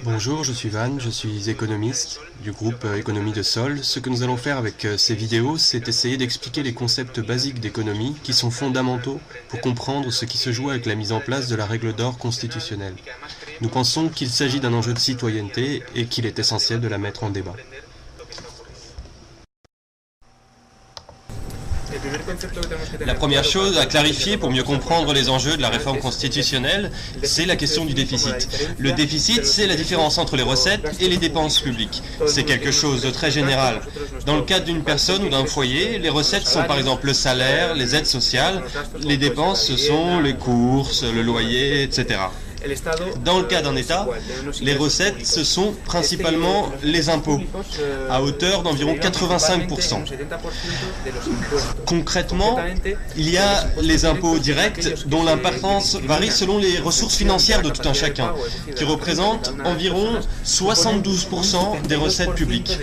Bonjour, je suis Van, je suis économiste du groupe Économie de Sol. Ce que nous allons faire avec ces vidéos, c'est essayer d'expliquer les concepts basiques d'économie qui sont fondamentaux pour comprendre ce qui se joue avec la mise en place de la règle d'or constitutionnelle. Nous pensons qu'il s'agit d'un enjeu de citoyenneté et qu'il est essentiel de la mettre en débat. La première chose à clarifier pour mieux comprendre les enjeux de la réforme constitutionnelle, c'est la question du déficit. Le déficit, c'est la différence entre les recettes et les dépenses publiques. C'est quelque chose de très général. Dans le cadre d'une personne ou d'un foyer, les recettes sont par exemple le salaire, les aides sociales, les dépenses ce sont les courses, le loyer, etc. Dans le cas d'un État, les recettes, ce sont principalement les impôts, à hauteur d'environ 85%. Concrètement, il y a les impôts directs dont l'importance varie selon les ressources financières de tout un chacun, qui représentent environ 72% des recettes publiques.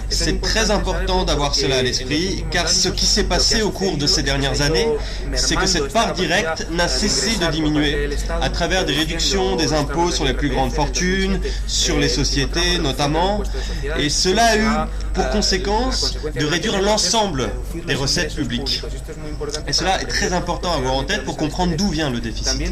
C'est très important d'avoir cela à l'esprit, car ce qui s'est passé au cours de ces dernières années, c'est que cette part directe n'a cessé de diminuer à travers des réductions des impôts sur les plus grandes fortunes, sur les sociétés notamment, et cela a eu pour conséquence de réduire l'ensemble des recettes publiques. Et cela est très important à avoir en tête pour comprendre d'où vient le déficit.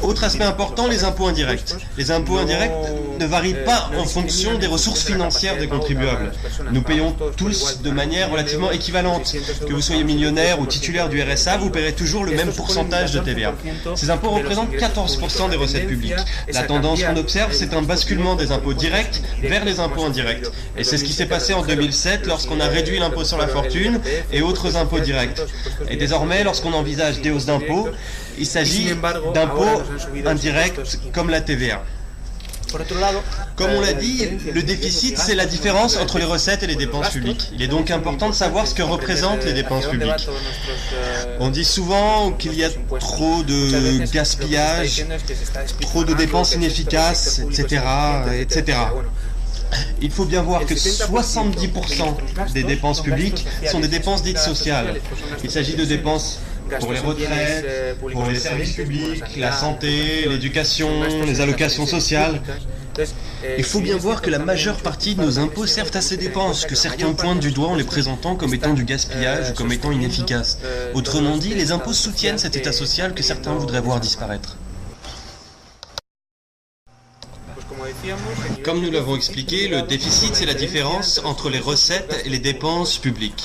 Autre aspect important, les impôts indirects. Les impôts indirects ne varient pas en fonction des ressources financières des contribuables. Nous payons tous de manière relativement équivalente. Que vous soyez millionnaire ou titulaire du RSA, vous paierez toujours le même pourcentage de TVA. Ces impôts représentent 14% des recettes publiques. La tendance qu'on observe, c'est un basculement des impôts directs vers les impôts indirects. Et c'est ce qui s'est passé en 2007 lorsqu'on a réduit l'impôt sur la fortune et autres impôts directs. Et désormais, lorsqu'on envisage des hausses d'impôts, il s'agit d'impôts indirects comme la TVA. Comme on l'a dit, le déficit, c'est la différence entre les recettes et les dépenses publiques. Il est donc important de savoir ce que représentent les dépenses publiques. On dit souvent qu'il y a trop de gaspillage, trop de dépenses inefficaces, etc., etc. Il faut bien voir que 70% des dépenses publiques sont des dépenses dites sociales. Il s'agit de dépenses pour les retraites, pour les services publics, la santé, l'éducation, les allocations sociales. Il faut bien voir que la majeure partie de nos impôts servent à ces dépenses, que certains pointent du doigt en les présentant comme étant du gaspillage ou comme étant inefficaces. Autrement dit, les impôts soutiennent cet état social que certains voudraient voir disparaître. Comme nous l'avons expliqué, le déficit, c'est la différence entre les recettes et les dépenses publiques.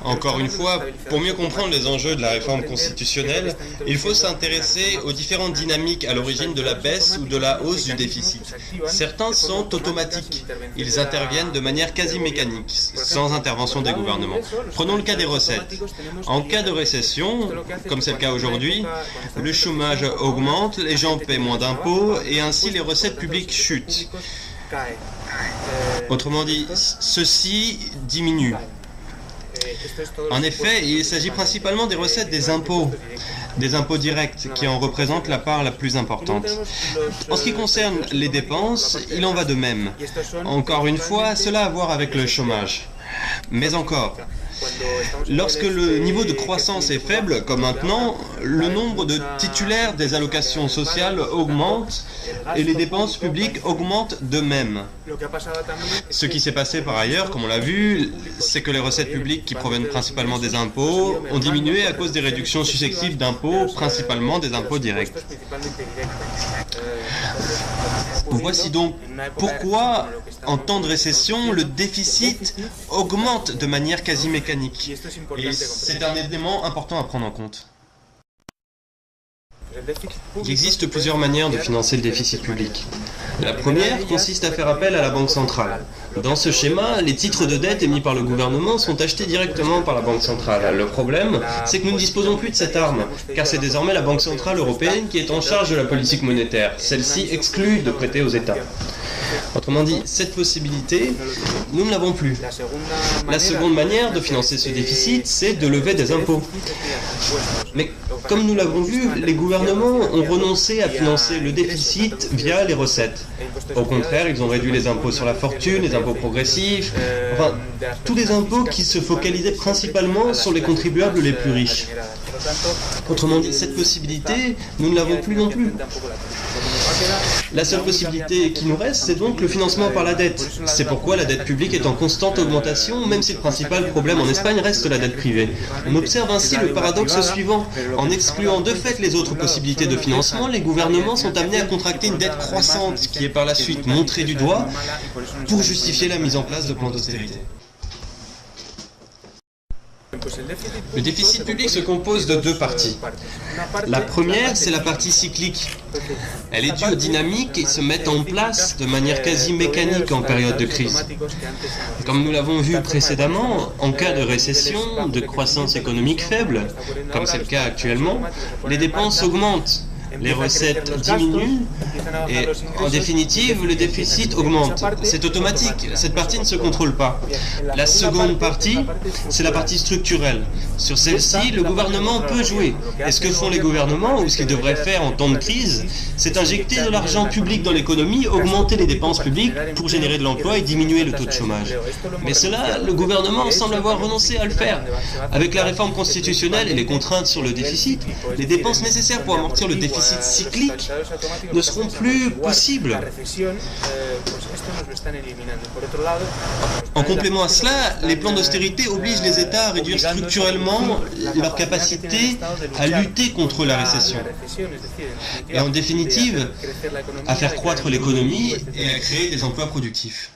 Encore une fois, pour mieux comprendre les enjeux de la réforme constitutionnelle, il faut s'intéresser aux différentes dynamiques à l'origine de la baisse ou de la hausse du déficit. Certains sont automatiques. Ils interviennent de manière quasi mécanique, sans intervention des gouvernements. Prenons le cas des recettes. En cas de récession, comme c'est le cas aujourd'hui, le chômage augmente, les gens paient moins d'impôts et ainsi les recettes publiques chutent. Autrement dit, ceci diminue. En effet, il s'agit principalement des recettes des impôts directs, qui en représentent la part la plus importante. En ce qui concerne les dépenses, il en va de même. Encore une fois, cela a à voir avec le chômage. Mais encore, lorsque le niveau de croissance est faible, comme maintenant, le nombre de titulaires des allocations sociales augmente et les dépenses publiques augmentent de même. Ce qui s'est passé par ailleurs, comme on l'a vu, c'est que les recettes publiques qui proviennent principalement des impôts ont diminué à cause des réductions successives d'impôts, principalement des impôts directs. Voici donc pourquoi, en temps de récession, le déficit augmente de manière quasi mécanique. Et c'est un élément important à prendre en compte. Il existe plusieurs manières de financer le déficit public. La première consiste à faire appel à la Banque centrale. Dans ce schéma, les titres de dette émis par le gouvernement sont achetés directement par la Banque centrale. Le problème, c'est que nous ne disposons plus de cette arme, car c'est désormais la Banque centrale européenne qui est en charge de la politique monétaire. Celle-ci exclut de prêter aux États. Autrement dit, cette possibilité, nous ne l'avons plus. La seconde manière de financer ce déficit, c'est de lever des impôts. Mais comme nous l'avons vu, les gouvernements ont renoncé à financer le déficit via les recettes. Au contraire, ils ont réduit les impôts sur la fortune, les impôts progressifs, enfin, tous les impôts qui se focalisaient principalement sur les contribuables les plus riches. Autrement dit, cette possibilité, nous ne l'avons plus non plus. La seule possibilité qui nous reste, c'est donc le financement par la dette. C'est pourquoi la dette publique est en constante augmentation, même si le principal problème en Espagne reste la dette privée. On observe ainsi le paradoxe suivant. En excluant de fait les autres possibilités de financement, les gouvernements sont amenés à contracter une dette croissante, qui est par la suite montrée du doigt pour justifier la mise en place de plans d'austérité. Le déficit public se compose de deux parties. La première, c'est la partie cyclique. Elle est due aux dynamiques qui se mettent en place de manière quasi mécanique en période de crise. Comme nous l'avons vu précédemment, en cas de récession, de croissance économique faible, comme c'est le cas actuellement, les dépenses augmentent. Les recettes diminuent et, en définitive, le déficit augmente. C'est automatique, cette partie ne se contrôle pas. La seconde partie, c'est la partie structurelle. Sur celle-ci, le gouvernement peut jouer. Et ce que font les gouvernements, ou ce qu'ils devraient faire en temps de crise, c'est injecter de l'argent public dans l'économie, augmenter les dépenses publiques pour générer de l'emploi et diminuer le taux de chômage. Mais cela, le gouvernement semble avoir renoncé à le faire. Avec la réforme constitutionnelle et les contraintes sur le déficit, les dépenses nécessaires pour amortir le déficit cyclique ne seront plus possibles. En complément à cela, les plans d'austérité obligent les États à réduire structurellement leur capacité à lutter contre la récession. Et en définitive, à faire croître l'économie et à créer des emplois productifs.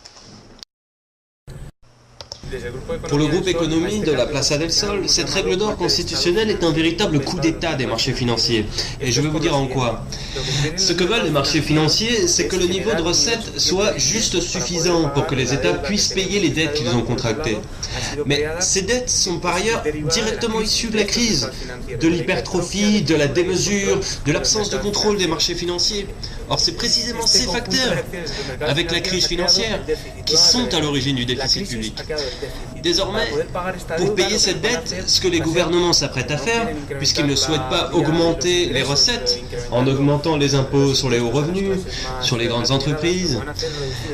Pour le groupe économie de la Plaza del Sol, cette règle d'or constitutionnelle est un véritable coup d'État des marchés financiers. Et je vais vous dire en quoi. Ce que veulent les marchés financiers, c'est que le niveau de recettes soit juste suffisant pour que les États puissent payer les dettes qu'ils ont contractées. Mais ces dettes sont par ailleurs directement issues de la crise, de l'hypertrophie, de la démesure, de l'absence de contrôle des marchés financiers. Or, c'est précisément ces facteurs, avec la crise financière, qui sont à l'origine du déficit public. Désormais, pour payer cette dette, ce que les gouvernements s'apprêtent à faire, puisqu'ils ne souhaitent pas augmenter les recettes, en augmentant les impôts sur les hauts revenus, sur les grandes entreprises,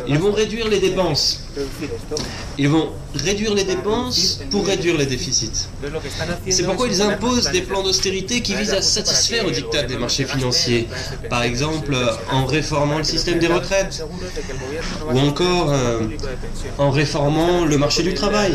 ils vont réduire les dépenses. Ils vont réduire les dépenses pour réduire les déficits. C'est pourquoi ils imposent des plans d'austérité qui visent à satisfaire au diktat des marchés financiers. Par exemple, en réformant le système des retraites, ou encore en réformant le marché du travail,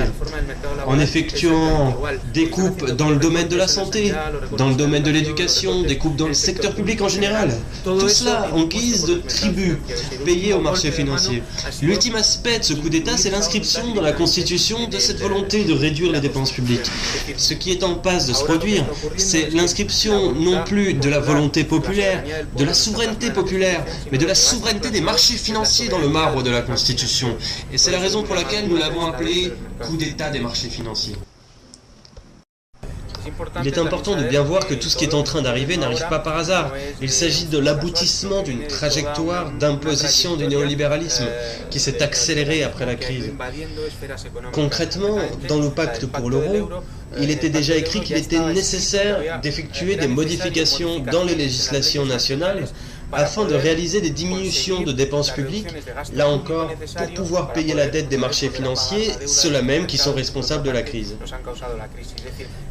en effectuant des coupes dans le domaine de la santé, dans le domaine de l'éducation, des coupes dans le secteur public en général. Tout cela en guise de tribut payé au marché financier. L'ultime aspect de ce coup d'État, c'est l'inscription dans la Constitution de cette volonté de réduire les dépenses publiques. Ce qui est en passe de se produire, c'est l'inscription non plus de la volonté populaire, de la souveraineté populaire, mais de la souveraineté des marchés financiers dans le marbre de la Constitution. Et c'est la raison pour laquelle nous l'avons appelé coup d'État des marchés financiers. Il est important de bien voir que tout ce qui est en train d'arriver n'arrive pas par hasard. Il s'agit de l'aboutissement d'une trajectoire d'imposition du néolibéralisme qui s'est accélérée après la crise. Concrètement, dans le pacte pour l'euro, il était déjà écrit qu'il était nécessaire d'effectuer des modifications dans les législations nationales afin de réaliser des diminutions de dépenses publiques, là encore, pour pouvoir payer la dette des marchés financiers, ceux-là même qui sont responsables de la crise.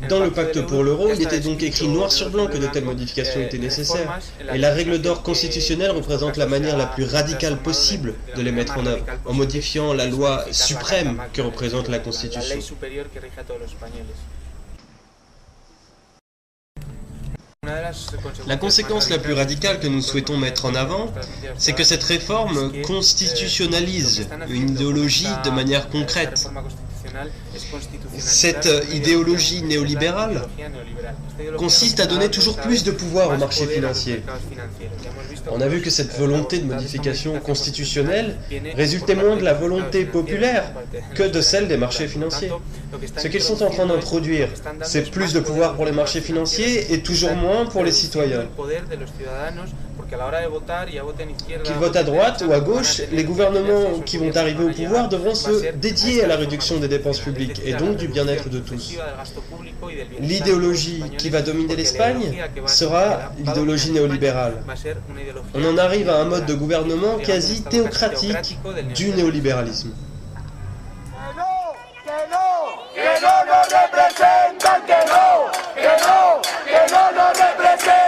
Dans le pacte pour l'euro, il était donc écrit noir sur blanc que de telles modifications étaient nécessaires, et la règle d'or constitutionnelle représente la manière la plus radicale possible de les mettre en œuvre, en modifiant la loi suprême que représente la Constitution. La conséquence la plus radicale que nous souhaitons mettre en avant, c'est que cette réforme constitutionnalise une idéologie de manière concrète. Cette idéologie néolibérale consiste à donner toujours plus de pouvoir aux marchés financiers. On a vu que cette volonté de modification constitutionnelle résultait moins de la volonté populaire que de celle des marchés financiers. Ce qu'ils sont en train d'introduire, c'est plus de pouvoir pour les marchés financiers et toujours moins pour les citoyens. Qu'ils votent à droite ou à gauche, les gouvernements qui vont arriver au pouvoir devront se dédier à la réduction des dépenses publiques et donc du bien-être de tous. L'idéologie qui va dominer l'Espagne sera l'idéologie néolibérale. On en arrive à un mode de gouvernement quasi théocratique du néolibéralisme. Que no nos representan, que no nos representan.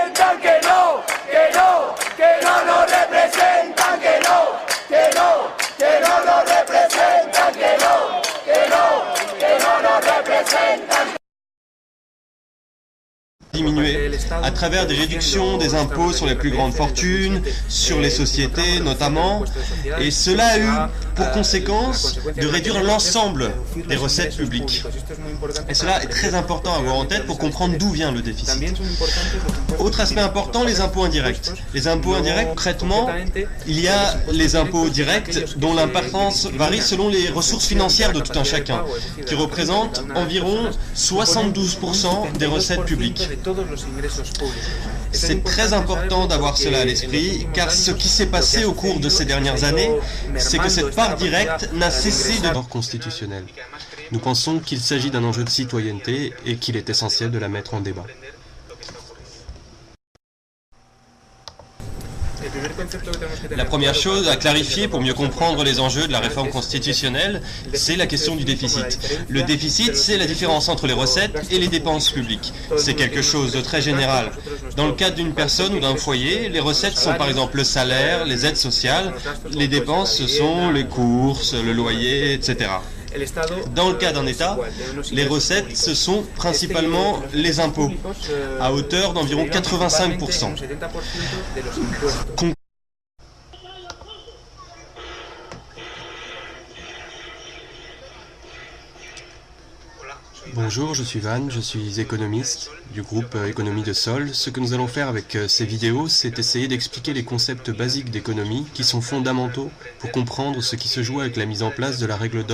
diminuer à travers des réductions des impôts sur les plus grandes fortunes, sur les sociétés notamment, et cela a eu pour conséquence de réduire l'ensemble des recettes publiques. Et cela est très important à avoir en tête pour comprendre d'où vient le déficit. Autre aspect important, les impôts indirects. Les impôts indirects, concrètement, il y a les impôts directs dont l'importance varie selon les ressources financières de tout un chacun, qui représentent environ 72% des recettes publiques. C'est très important d'avoir cela à l'esprit, car ce qui s'est passé au cours de ces dernières années, c'est que cette part directe n'a cessé de... Hors constitutionnel. Nous pensons qu'il s'agit d'un enjeu de citoyenneté et qu'il est essentiel de la mettre en débat. La première chose à clarifier pour mieux comprendre les enjeux de la réforme constitutionnelle, c'est la question du déficit. Le déficit, c'est la différence entre les recettes et les dépenses publiques. C'est quelque chose de très général. Dans le cadre d'une personne ou d'un foyer, les recettes sont par exemple le salaire, les aides sociales. Les dépenses, ce sont les courses, le loyer, etc. Dans le cas d'un État, les recettes, ce sont principalement les impôts, à hauteur d'environ 85%. Bonjour, je suis Van, je suis économiste du groupe Économie de Sol. Ce que nous allons faire avec ces vidéos, c'est essayer d'expliquer les concepts basiques d'économie qui sont fondamentaux pour comprendre ce qui se joue avec la mise en place de la règle d'or.